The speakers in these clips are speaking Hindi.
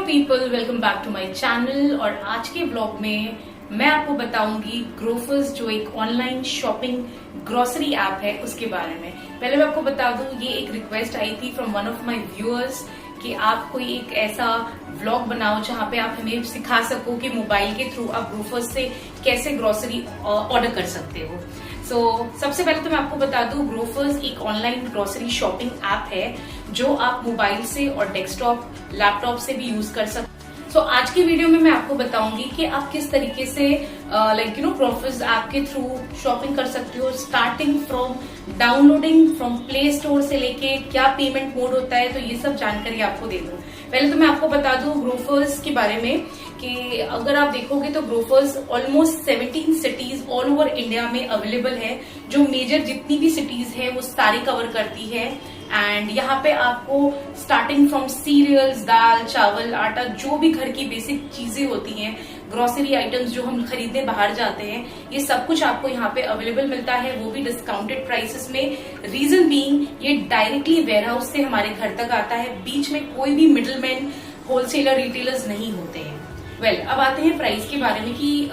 People, welcome back to my channel. और आज के व्लॉग में मैं आपको बताऊंगी ग्रोफर्स जो एक ऑनलाइन शॉपिंग ग्रोसरी ऐप है उसके बारे में। पहले मैं आपको बता दूं, ये एक रिक्वेस्ट आई थी from one of my viewers कि आप कोई एक ऐसा व्लॉग बनाओ जहां पे आप हमें सिखा सको कि मोबाइल के थ्रू आप ग्रोफर्स से कैसे ग्रोसरी ऑर्डर कर सकते हो। सबसे पहले तो मैं आपको बता दूं, ग्रोफर्स एक ऑनलाइन ग्रोसरी शॉपिंग ऐप है जो आप मोबाइल से और डेस्कटॉप लैपटॉप से भी यूज कर सकते हो। आज की वीडियो में मैं आपको बताऊंगी कि आप किस तरीके से ग्रोफर्स ऐप के थ्रू शॉपिंग कर सकते हो, starting from downloading from play store से लेके क्या पेमेंट मोड होता है, तो ये सब जानकारी आपको दे दूं। पहले तो मैं आपको बता दूं ग्रोफर्स के बारे में कि अगर आप देखोगे तो Grofers almost 17 cities all over India में अवेलेबल है। जो मेजर जितनी भी सिटीज है वो सारी कवर करती है। एंड यहाँ पे आपको स्टार्टिंग फ्रॉम सीरियल्स, दाल, चावल, आटा, जो भी घर की बेसिक चीजें होती हैं, ग्रोसरी आइटम्स जो हम खरीदने बाहर जाते हैं, ये सब कुछ आपको यहाँ पे अवेलेबल मिलता है, वो भी डिस्काउंटेड प्राइसेस में। रीजन बीइंग ये डायरेक्टली वेयर हाउस से हमारे घर तक आता है, बीच में कोई भी मिडलमैन, होलसेलर, रिटेलर्स नहीं होते हैं। अब आते हैं प्राइस के बारे में कि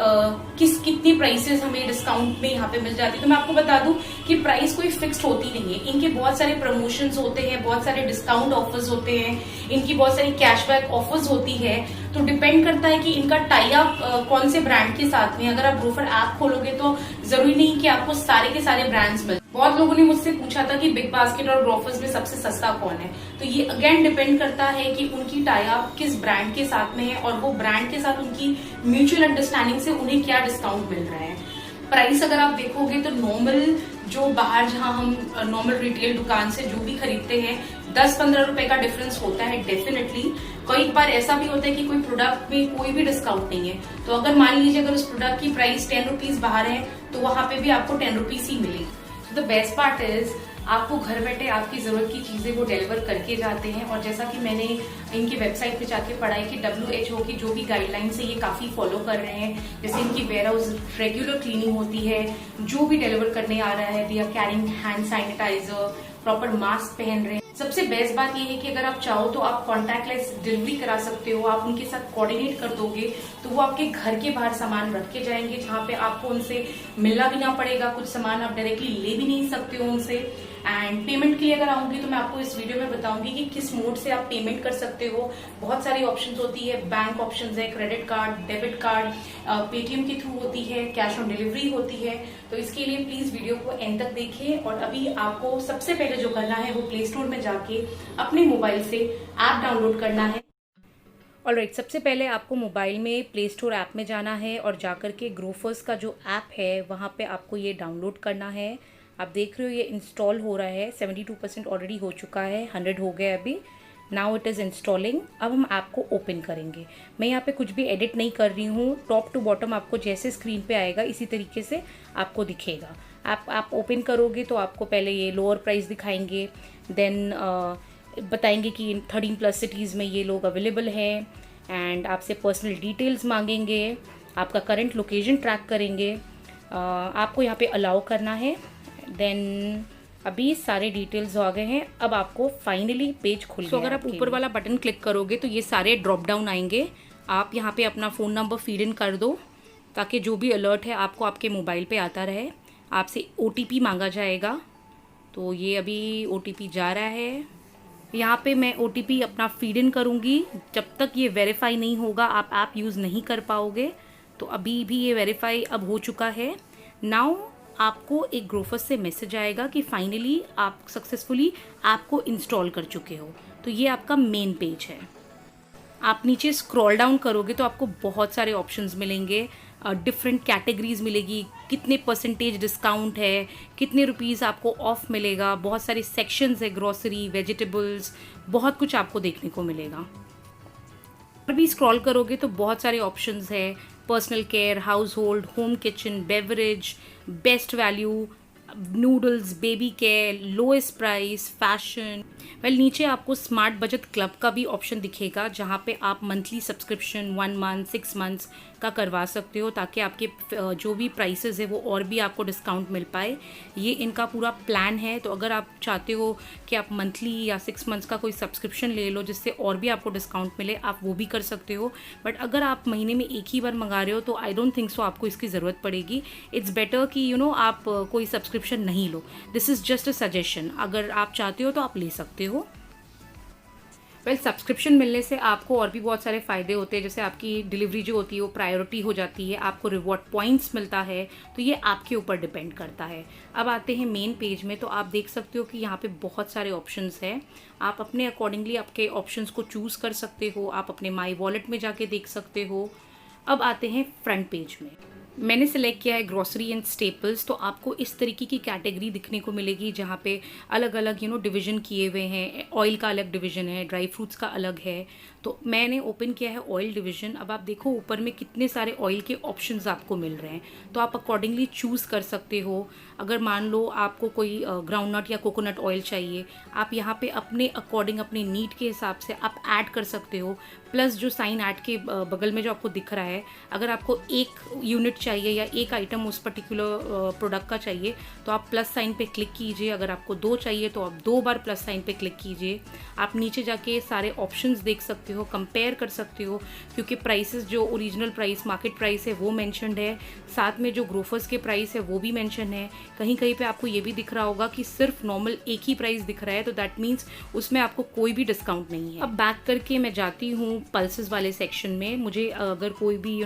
कितनी प्राइसेस हमें डिस्काउंट में यहाँ पे मिल जाती है। तो मैं आपको बता दूं कि प्राइस कोई फिक्स्ड होती नहीं है। इनके बहुत सारे प्रमोशंस होते हैं, बहुत सारे डिस्काउंट ऑफर्स होते हैं, इनकी बहुत सारी कैशबैक ऑफर्स होती है। तो डिपेंड करता है कि इनका टाई अप कौन से ब्रांड के साथ में। अगर आप ग्रोफर ऐप खोलोगे तो जरूरी नहीं कि आपको सारे के सारे ब्रांड्स मिल। बहुत लोगों ने मुझसे पूछा था कि बिग बास्केट और ग्रोफर्स में सबसे सस्ता कौन है। तो ये अगेन डिपेंड करता है कि उनकी टाई अप किस ब्रांड के साथ में है और वो ब्रांड के साथ उनकी म्यूचुअल अंडरस्टैंडिंग से उन्हें क्या डिस्काउंट मिल रहा है। प्राइस अगर आप देखोगे तो नॉर्मल जो बाहर जहां हम नॉर्मल रिटेल दुकान से जो भी खरीदते हैं 10-15 रुपए का डिफरेंस होता है डेफिनेटली। कई बार ऐसा भी होता है कि कोई प्रोडक्ट में कोई भी डिस्काउंट नहीं है, तो अगर मान लीजिए अगर उस प्रोडक्ट की प्राइस 10 रुपीज बाहर है तो वहां पे भी आपको 10 रुपीज ही मिलेगी। द बेस्ट पार्ट इज आपको घर बैठे आपकी जरूरत की चीजें वो डिलीवर करके जाते हैं। और जैसा कि मैंने इनकी वेबसाइट पे जाके पढ़ा है कि WHO की जो भी गाइडलाइंस है ये काफी फॉलो कर रहे हैं। जैसे इनकी वेयर हाउस रेगुलर क्लीनिंग होती है, जो भी डिलीवर करने आ रहा है they are caring hand sanitizer, proper mask पहन रहे हैं। सबसे बेस्ट बात यह है कि अगर आप चाहो तो आप कॉन्टैक्टलेस डिलीवरी करा सकते हो। आप उनके साथ कोऑर्डिनेट कर दोगे तो वो आपके घर के बाहर सामान रख के जाएंगे, जहां पे आपको उनसे मिलना भी ना पड़ेगा। कुछ सामान आप डायरेक्टली ले भी नहीं सकते हो उनसे। एंड पेमेंट के लिए अगर आऊंगी तो मैं आपको इस वीडियो में बताऊंगी कि किस मोड से आप पेमेंट कर सकते हो। बहुत सारी ऑप्शंस होती है, बैंक ऑप्शंस है, credit card, debit card, Paytm के थ्रू होती है, कैश ऑन डिलीवरी होती है। तो इसके लिए प्लीज वीडियो को एंड तक देखिए। और अभी आपको सबसे पहले जो करना है वो प्ले स्टोर में जाके अपने मोबाइल से ऐप डाउनलोड करना है। ऑलराइट, सबसे पहले आपको मोबाइल में प्ले स्टोर ऐप में जाना है और जाकर के ग्रोफर्स का जो ऐप है वहाँ पे आपको ये डाउनलोड करना है। आप देख रहे हो ये इंस्टॉल हो रहा है, 72% ऑलरेडी हो चुका है, 100 हो गया अभी। Now it is installing. अब हम ऐप को ओपन करेंगे। मैं यहाँ पे कुछ भी एडिट नहीं कर रही हूँ, टॉप टू बॉटम आपको जैसे स्क्रीन पे आएगा इसी तरीके से आपको दिखेगा। आप ओपन करोगे तो आपको पहले ये लोअर प्राइस दिखाएंगे, देन बताएंगे कि 13+ सिटीज़ में ये लोग अवेलेबल हैं। एंड आपसे पर्सनल डिटेल्स मांगेंगे, आपका करंट लोकेशन ट्रैक करेंगे, आपको यहाँ पे अलाउ करना है। देन अभी सारे डिटेल्स आ गए हैं। अब आपको फाइनली पेज खुल गया। अगर आप ऊपर वाला बटन क्लिक करोगे तो ये सारे ड्रॉप डाउन आएंगे। आप यहाँ पे अपना फ़ोन नंबर फीड इन कर दो ताकि जो भी अलर्ट है आपको आपके मोबाइल पे आता रहे। आपसे OTP मांगा जाएगा, तो ये अभी OTP जा रहा है। यहाँ पे मैं OTP अपना फीड इन करूँगी। जब तक ये वेरीफाई नहीं होगा आप ऐप यूज़ नहीं कर पाओगे। तो अभी भी ये वेरीफाई अब हो चुका है। नाउ आपको एक ग्रोफर्स से मैसेज आएगा कि फाइनली आप सक्सेसफुली ऐप को इंस्टॉल कर चुके हो। तो ये आपका मेन पेज है। आप नीचे स्क्रॉल डाउन करोगे तो आपको बहुत सारे ऑप्शंस मिलेंगे, डिफरेंट कैटेगरीज मिलेगी, कितने % डिस्काउंट है, कितने रुपीज़ आपको ऑफ मिलेगा, बहुत सारे सेक्शंस है, ग्रोसरी, वेजिटेबल्स, बहुत कुछ आपको देखने को मिलेगा। और भी स्क्रॉल करोगे तो बहुत सारे ऑप्शंस है, personal care, house hold, home kitchen, beverage, best value, noodles, baby care, lowest price, fashion. नीचे आपको स्मार्ट बजट क्लब का भी ऑप्शन दिखेगा, जहाँ पे आप मंथली सब्सक्रिप्शन 1 मंथ 6 मंथ्स का करवा सकते हो, ताकि आपके जो भी प्राइसेस है वो और भी आपको डिस्काउंट मिल पाए। ये इनका पूरा प्लान है। तो अगर आप चाहते हो कि आप मंथली या 6 मंथ्स का कोई सब्सक्रिप्शन ले लो जिससे और भी आपको डिस्काउंट मिले, आप वो भी कर सकते हो। बट अगर आप महीने में एक ही बार मंगा रहे हो तो आई डोंट थिंक सो आपको इसकी ज़रूरत पड़ेगी। इट्स बेटर कि आप कोई सब्सक्रिप्शन नहीं लो। This is just a suggestion. अगर आप चाहते हो तो आप ले सकते हो। सब्सक्रिप्शन मिलने से आपको और भी बहुत सारे फ़ायदे होते हैं, जैसे आपकी डिलीवरी जो होती है वो प्रायोरिटी हो जाती है, आपको रिवॉर्ड पॉइंट्स मिलता है। तो ये आपके ऊपर डिपेंड करता है। अब आते हैं मेन पेज में, तो आप देख सकते हो कि यहाँ पे बहुत सारे ऑप्शंस हैं। आप अपने अकॉर्डिंगली आपके ऑप्शंस को चूज़ कर सकते हो। आप अपने माई वॉलेट में जाके देख सकते हो। अब आते हैं फ्रंट पेज में। मैंने सेलेक्ट किया है ग्रॉसरी एंड स्टेपल्स। तो आपको इस तरीके की कैटेगरी दिखने को मिलेगी, जहाँ पे अलग अलग डिवीजन किए हुए हैं। ऑयल का अलग डिवीजन है, ड्राई फ्रूट्स का अलग है। तो मैंने ओपन किया है ऑयल डिवीजन। अब आप देखो ऊपर में कितने सारे ऑयल के ऑप्शंस आपको मिल रहे हैं, तो आप अकॉर्डिंगली चूज़ कर सकते हो। अगर मान लो आपको कोई ग्राउंडनट या कोकोनट ऑयल चाहिए, आप यहाँ पे अपने अकॉर्डिंग अपने नीड के हिसाब से आप ऐड कर सकते हो। प्लस जो साइन ऐड के बगल में जो आपको दिख रहा है, अगर आपको एक यूनिट चाहिए या एक आइटम उस पर्टिकुलर प्रोडक्ट का चाहिए तो आप प्लस साइन पे क्लिक कीजिए। अगर आपको 2 चाहिए तो आप 2 बार प्लस साइन पे क्लिक कीजिए। आप नीचे जाके सारे ऑप्शंस देख सकते हो, कंपेयर कर सकते हो, क्योंकि प्राइसेस जो ओरिजिनल प्राइस मार्केट प्राइस है वो मेंशन्ड है, साथ में जो ग्रोफर्स के प्राइस है वो भी मेंशन है। कहीं कहीं पे आपको ये भी दिख रहा होगा कि सिर्फ नॉर्मल एक ही प्राइस दिख रहा है, तो दैट मीन्स उसमें आपको कोई भी डिस्काउंट नहीं है। अब बैक करके मैं जाती हूँ पल्सेस वाले सेक्शन में। मुझे अगर कोई भी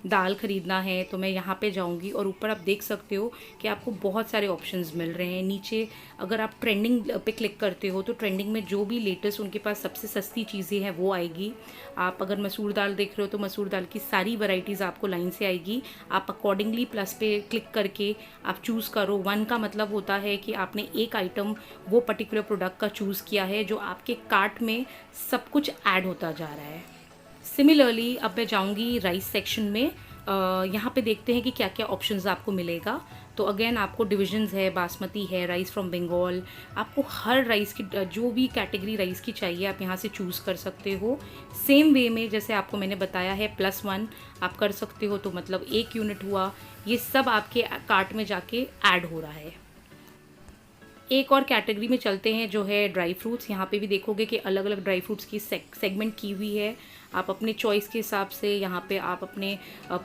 दाल खरीदना है तो मैं यहाँ पे जाऊँगी, और ऊपर आप देख सकते हो कि आपको बहुत सारे ऑप्शंस मिल रहे हैं। नीचे अगर आप ट्रेंडिंग पे क्लिक करते हो तो ट्रेंडिंग में जो भी लेटेस्ट उनके पास सबसे सस्ती चीज़ें हैं वो आएगी। आप अगर मसूर दाल देख रहे हो तो मसूर दाल की सारी वैरायटीज़ आपको लाइन से आएगी। आप अकॉर्डिंगली प्लस पे क्लिक करके आप चूज़ करो। 1 का मतलब होता है कि आपने एक आइटम वो पर्टिकुलर प्रोडक्ट का चूज़ किया है, जो आपके कार्ट में सब कुछ ऐड होता जा रहा है। सिमिलरली अब मैं जाऊंगी राइस सेक्शन में। यहाँ पे देखते हैं कि क्या क्या ऑप्शंस आपको मिलेगा। तो अगेन आपको डिविजन्स है, बासमती है, राइस फ्रॉम बंगाल। आपको हर राइस की जो भी कैटेगरी राइस की चाहिए आप यहाँ से चूज़ कर सकते हो। सेम वे में जैसे आपको मैंने बताया है +1 आप कर सकते हो, तो मतलब 1 यूनिट हुआ। ये सब आपके कार्ट में जाके ऐड हो रहा है। एक और कैटेगरी में चलते हैं जो है ड्राई फ्रूट्स। यहाँ पे भी देखोगे कि अलग अलग ड्राई फ्रूट्स की सेगमेंट की हुई है। आप अपने चॉइस के हिसाब से यहाँ पे आप अपने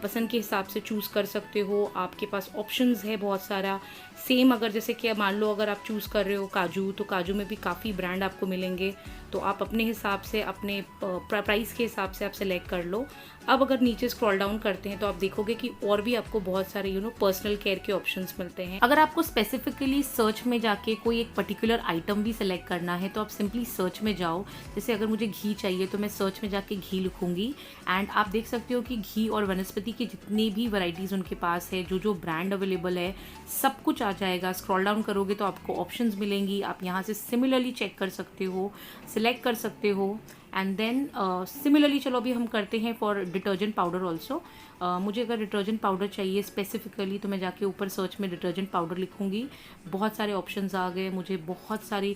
पसंद के हिसाब से चूज़ कर सकते हो। आपके पास ऑप्शंस है बहुत सारा। सेम अगर जैसे कि मान लो अगर आप चूज़ कर रहे हो काजू, तो काजू में भी काफ़ी ब्रांड आपको मिलेंगे, तो आप अपने हिसाब से अपने प्राइस के हिसाब से आप सेलेक्ट कर लो। अब अगर नीचे स्क्रॉल डाउन करते हैं तो आप देखोगे कि और भी आपको बहुत सारे पर्सनल केयर के ऑप्शंस मिलते हैं। अगर आपको स्पेसिफिकली सर्च में जाके कोई एक पर्टिकुलर आइटम भी सिलेक्ट करना है तो आप सिंपली सर्च में जाओ। जैसे अगर मुझे घी चाहिए तो मैं सर्च में जाके घी लिखूंगी, एंड आप देख सकते हो कि घी और वनस्पति की जितनी भी वैरायटीज़ उनके पास है, जो जो ब्रांड अवेलेबल है, सब कुछ आ जाएगा। स्क्रॉल डाउन करोगे तो आपको ऑप्शंस मिलेंगी। आप यहाँ से सिमिलरली चेक कर सकते हो, सिलेक्ट कर सकते हो। एंड देन सिमिलरली चलो अभी हम करते हैं फॉर डिटर्जेंट पाउडर ऑल्सो। मुझे अगर डिटर्जेंट पाउडर चाहिए स्पेसिफिकली तो मैं जाके ऊपर सर्च में डिटर्जेंट पाउडर लिखूंगी। बहुत सारे ऑप्शंस आ गए मुझे, बहुत सारी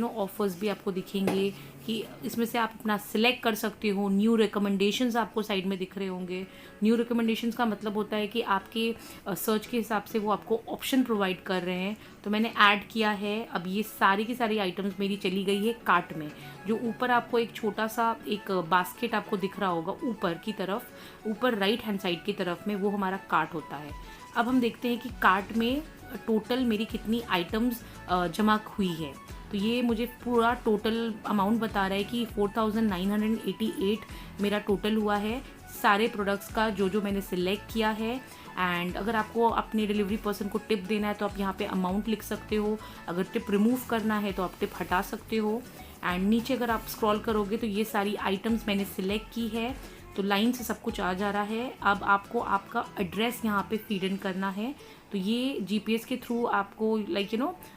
ऑफर्स भी आपको दिखेंगे कि इसमें से आप अपना सिलेक्ट कर सकते हो। न्यू रिकमेंडेशंस आपको साइड में दिख रहे होंगे। न्यू रिकमेंडेशंस का मतलब होता है कि आपके सर्च के हिसाब से वो आपको ऑप्शन प्रोवाइड कर रहे हैं। तो मैंने ऐड किया है। अब ये सारी की सारी आइटम्स मेरी चली गई है कार्ट में। जो ऊपर आपको एक छोटा सा एक बास्केट आपको दिख रहा होगा ऊपर की तरफ, ऊपर राइट हैंड साइड की तरफ में, वो हमारा कार्ट होता है। अब हम देखते हैं कि कार्ट में टोटल मेरी कितनी आइटम्स जमा हुई है। तो ये मुझे पूरा टोटल अमाउंट बता रहा है कि 4988 मेरा टोटल हुआ है सारे प्रोडक्ट्स का, जो जो मैंने सिलेक्ट किया है। एंड अगर आपको अपने डिलीवरी पर्सन को टिप देना है तो आप यहाँ पे अमाउंट लिख सकते हो। अगर टिप रिमूव करना है तो आप टिप हटा सकते हो। एंड नीचे अगर आप स्क्रॉल करोगे तो ये सारी आइटम्स मैंने सिलेक्ट की है, तो लाइन से सब कुछ आ जा रहा है। अब आपको आपका एड्रेस यहाँ पे फीड इन करना है। तो ये जीपीएस के थ्रू आपको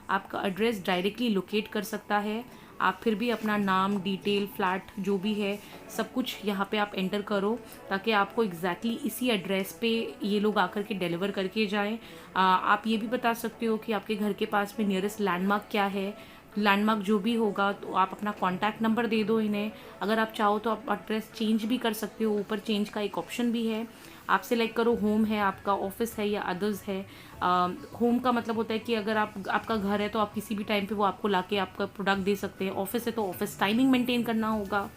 आपका एड्रेस डायरेक्टली लोकेट कर सकता है। आप फिर भी अपना नाम, डिटेल, फ्लैट जो भी है सब कुछ यहाँ पे आप एंटर करो, ताकि आपको एग्जैक्टली इसी एड्रेस पे ये लोग आकर के डिलीवर करके जाएं। आप ये भी बता सकते हो कि आपके घर के पास में नियरेस्ट लैंडमार्क क्या है। लैंडमार्क जो भी होगा तो आप अपना कॉन्टैक्ट नंबर दे दो इन्हें। अगर आप चाहो तो आप एड्रेस चेंज भी कर सकते हो, ऊपर चेंज का एक ऑप्शन भी है। आप सिलेक्ट करो होम है आपका, ऑफिस है या अदर्स है। होम का मतलब होता है कि अगर आपका घर है तो आप किसी भी टाइम पे वो आपको लाके आपका प्रोडक्ट दे सकते हैं। ऑफिस है तो ऑफिस टाइमिंग मेंटेन करना होगा।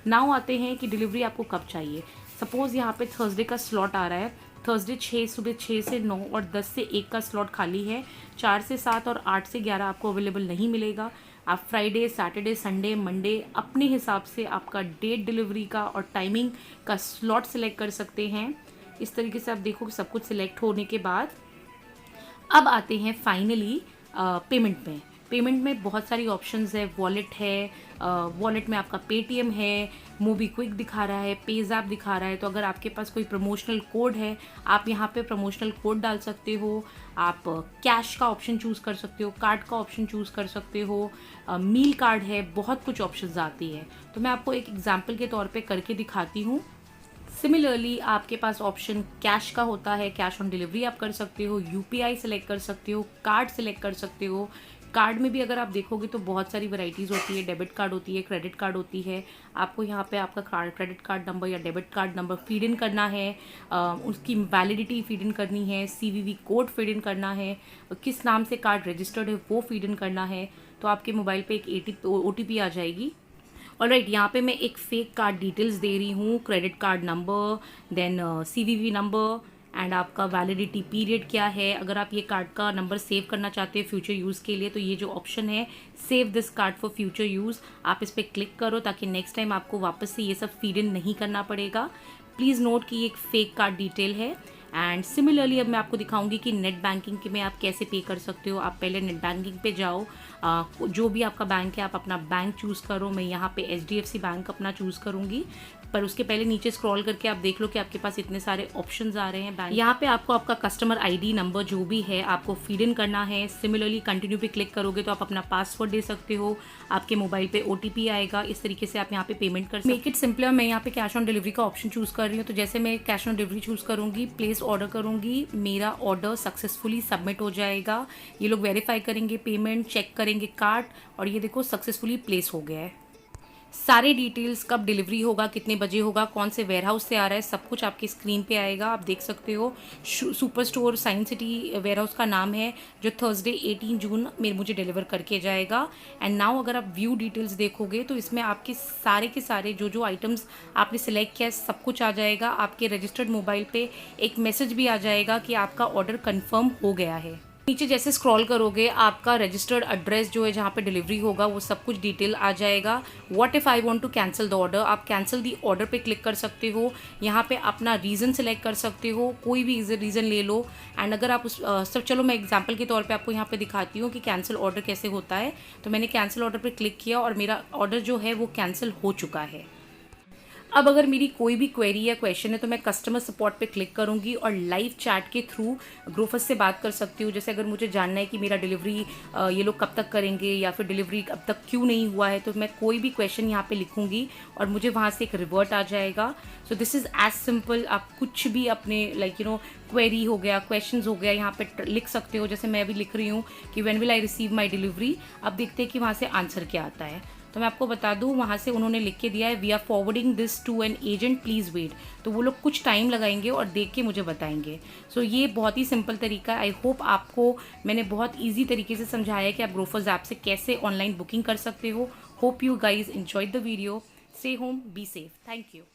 नाउ आते हैं कि डिलीवरी आपको कब चाहिए। सपोज़ यहाँ पे थर्सडे का स्लॉट आ रहा है। थर्सडे सुबह 6 से 9 और 10 से 1 का स्लॉट खाली है। 4 से 7 और 8 से 11 आपको अवेलेबल नहीं मिलेगा। आप फ्राइडे, सैटरडे, संडे, मंडे अपने हिसाब से आपका डेट डिलीवरी का और टाइमिंग का स्लॉट सिलेक्ट कर सकते हैं। इस तरीके से आप देखो सब कुछ सिलेक्ट होने के बाद अब आते हैं फाइनली पेमेंट में। पेमेंट में बहुत सारी ऑप्शंस है। वॉलेट है, वॉलेट में आपका पेटीएम है, मोबीक्विक दिखा रहा है, पेज़ैप दिखा रहा है। तो अगर आपके पास कोई प्रमोशनल कोड है आप यहाँ पे प्रमोशनल कोड डाल सकते हो। आप कैश का ऑप्शन चूज़ कर सकते हो, कार्ड का ऑप्शन चूज़ कर सकते हो, मील कार्ड है, बहुत कुछ ऑप्शंस आती है। तो मैं आपको एक एग्जाम्पल के तौर पे करके दिखाती हूँ। सिमिलरली आपके पास ऑप्शन कैश का होता है, कैश ऑन डिलीवरी आप कर सकते हो, यूपीआई सेलेक्ट कर सकते हो, कार्ड सेलेक्ट कर सकते हो। कार्ड में भी अगर आप देखोगे तो बहुत सारी वैरायटीज़ होती है। डेबिट कार्ड होती है, क्रेडिट कार्ड होती है। आपको यहाँ पे आपका क्रेडिट कार्ड नंबर या debit card number feed in करना है, उसकी वैलिडिटी फीड इन करनी है, सीवीवी कोड फीड इन करना है, किस नाम से कार्ड रजिस्टर्ड है वो फीड इन करना है। तो आपके मोबाइल पे एक OTP आ जाएगी। ऑलराइट, यहाँ पे मैं एक फेक कार्ड डिटेल्स दे रही हूँ, credit card number, then CVV number and आपका वैलिडिटी पीरियड क्या है। अगर आप ये कार्ड का नंबर सेव करना चाहते हैं फ्यूचर यूज़ के लिए तो ये जो ऑप्शन है save this card for future use, आप इस पर क्लिक करो ताकि नेक्स्ट टाइम आपको वापस से ये सब फीड इन नहीं करना पड़ेगा। प्लीज़ नोट कि ये एक फेक कार्ड डिटेल है। एंड सिमिलरली अब मैं आपको दिखाऊंगी कि नेट बैंकिंग के में आप कैसे पे कर सकते हो। आप पहले नेट बैंकिंग पे जाओ, जो भी आपका बैंक है आप अपना बैंक चूज़ करो। मैं यहाँ पे HDFC बैंक अपना चूज़ करूँगी, पर उसके पहले नीचे स्क्रॉल करके आप देख लो कि आपके पास इतने सारे ऑप्शंस आ रहे हैं बैंक। यहाँ पे आपको आपका कस्टमर ID नंबर जो भी है आपको फीड इन करना है। सिमिलरली कंटिन्यू पे क्लिक करोगे तो आप अपना पासवर्ड दे सकते हो, आपके मोबाइल पे OTP आएगा। इस तरीके से आप यहाँ पे पेमेंट कर सकते हो। मेक इट सिंपलर, मैं यहाँ पे कैश ऑन डिलीवरी का ऑप्शन चूज़ कर रही हूँ। तो जैसे मैं कैश ऑन डिलीवरी चूज़ करूँगी, प्लेस ऑर्डर करूँगी, मेरा ऑर्डर सक्सेसफुली सबमिट हो जाएगा। ये लोग वेरीफाई करेंगे पेमेंट, चेक करेंगे कार्ड, और ये देखो सक्सेसफुली प्लेस हो गया है। सारे डिटेल्स, कब डिलीवरी होगा, कितने बजे होगा, कौन से वेयरहाउस से आ रहा है, सब कुछ आपकी स्क्रीन पे आएगा। आप देख सकते हो super store science city warehouse का नाम है, जो थर्सडे 18 जून मुझे डिलीवर करके जाएगा। एंड नाउ अगर आप व्यू डिटेल्स देखोगे तो इसमें आपके सारे के सारे जो आइटम्स आपने सिलेक्ट किया है सब कुछ आ जाएगा। आपके रजिस्टर्ड मोबाइल पे एक मैसेज भी आ जाएगा कि आपका ऑर्डर कन्फर्म हो गया है। नीचे जैसे स्क्रॉल करोगे आपका रजिस्टर्ड एड्रेस जो है जहाँ पे डिलीवरी होगा वो सब कुछ डिटेल आ जाएगा। What if I want to cancel the order, आप कैंसिल दी ऑर्डर पे क्लिक कर सकते हो। यहाँ पे अपना रीज़न सेलेक्ट कर सकते हो, कोई भी रीज़न ले लो। एंड अगर आप सब चलो मैं एग्जांपल के तौर पे आपको यहाँ पे दिखाती हूँ कि कैंसिल ऑर्डर कैसे होता है। तो मैंने कैंसिल ऑर्डर पे क्लिक किया और मेरा ऑर्डर जो है वो कैंसिल हो चुका है। अब अगर मेरी कोई भी क्वेरी या क्वेश्चन है तो मैं कस्टमर सपोर्ट पे क्लिक करूंगी और लाइव चैट के थ्रू ग्रोफर्स से बात कर सकती हूँ। जैसे अगर मुझे जानना है कि मेरा डिलीवरी ये लोग कब तक करेंगे या फिर डिलीवरी अब तक क्यों नहीं हुआ है, तो मैं कोई भी क्वेश्चन यहाँ पे लिखूंगी और मुझे वहाँ से एक रिवर्ट आ जाएगा। So this is as simple. आप कुछ भी अपने क्वेरी हो गया, क्वेश्चन हो गया, यहाँ पे लिख सकते हो। जैसे मैं अभी लिख रही हूँ कि when will I receive my delivery. अब देखते हैं कि वहाँ से आंसर क्या आता है। तो मैं आपको बता दूं वहाँ से उन्होंने लिख के दिया है we are forwarding this to an agent please wait. तो वो लोग कुछ टाइम लगाएंगे और देख के मुझे बताएंगे। सो ये बहुत ही सिंपल तरीका है। आई होप आपको मैंने बहुत ईजी तरीके से समझाया है कि आप ग्रोफर्स ऐप से कैसे ऑनलाइन बुकिंग कर सकते हो। Hope you guys enjoyed the video. Stay home, be safe. Thank you.